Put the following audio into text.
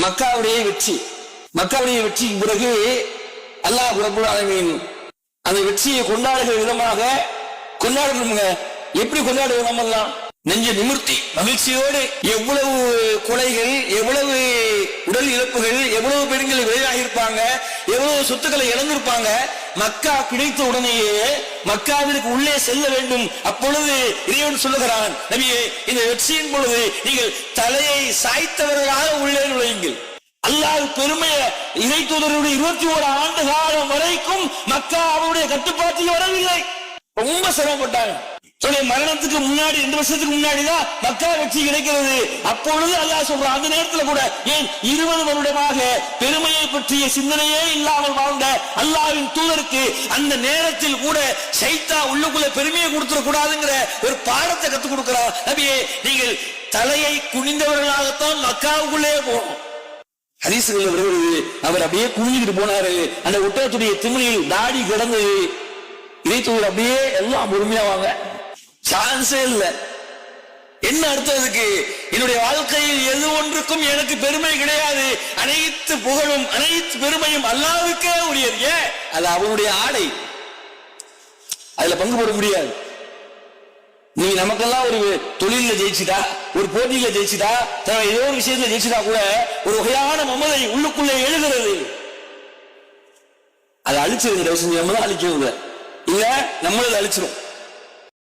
மக்காவுடைய வெற்றி. மக்காவுடைய வெற்றிக்கு பிறகு அல்லாஹ் ரப்பல் ஆலமீன் அந்த வெற்றியை கொண்டாடுகிற விதமாக கொண்டாடுறோங்க. எப்படி கொண்டாடுவோம்? நம்மெல்லாம் நெஞ்ச நிமிர்த்தி மகிழ்ச்சியோடு. எவ்வளவு கொலைகள், எவ்வளவு உடல் இழப்புகள், எவ்வளவு பெண்கள் விளையாகி இருப்பாங்க, எவ்வளவு சொத்துக்களை இழந்திருப்பாங்க. மக்கா கிடைத்த உடனேயே மக்காவிற்கு உள்ளே செல்ல வேண்டும். அப்பொழுது இறைவன் சொல்லுகிறான், நபியே, இந்த வெற்றியின் பொழுது நீங்கள் தலையை சாய்த்தவர்களாக உள்ளே நுழையுங்கள். அல்லாஹ் பெருமையை இறை தூதருடைய 21 ஆண்டு காலம் வரைக்கும் மக்கா அவருடைய கட்டுப்பாட்டில் வரவில்லை. ரொம்ப சிரமப்பட்டாங்க. மரணத்துக்கு முன்னாடி 2 வருஷத்துக்கு முன்னாடிதான் மக்கா வெற்றி கிடைக்கிறது. அப்பொழுது அல்லாஹ் சொல்றான், அந்த நேரத்தில் கூட ஏன் 20 வருடமாக பெருமையை பற்றிய சிந்தனையே இல்லாமல் வாழ்ந்த அல்லாஹ்வின் தூதருக்கு அந்த நேரத்தில் கூட சைத்தா உள்ளுக்குள்ள பெருமையை கொடுத்துட கூடாதுங்கிற ஒரு பாடத்தை கத்துக் கொடுக்கிறார். நபியே, நீங்கள் தலையை குனிந்தவர்களாகத்தான் மக்காவுக்குள்ளே போகணும். ஹதீஸ்கள் வருகிறது, அவர் அப்படியே குனிஞ்சிட்டு போனாரு. அந்த ஒட்டகத்துடைய திமிரில் தாடி கிடந்தது. இறைத்தூதர் அப்படியே எல்லாம் பொறுமையாவாங்க, சான்ஸே இல்ல. என்ன அர்த்தத்துக்கு? என்னுடைய வாழ்க்கையில் எது ஒன்றுக்கும் எனக்கு பெருமை கிடையாது. அனைத்து புகழும் அனைத்து பெருமையும் அல்லாஹ்வுக்கே உரியது. ஏன்? அது அவனுடைய ஆடை, அதுல பங்கு போட முடியாது. நீ நமக்கெல்லாம் ஒரு தொழில ஜெயிச்சுட்டா, ஒரு போட்டியில ஜெயிச்சுட்டா, ஏதோ ஒரு விஷயத்துல ஜெயிச்சுட்டா கூட ஒரு வகையான மமதை உள்ளுக்குள்ளே எழுகிறது. அதை அழிச்சிருங்க, நம்மளும் அழிக்கிறது இல்ல, நம்மளது அழிச்சிடும்.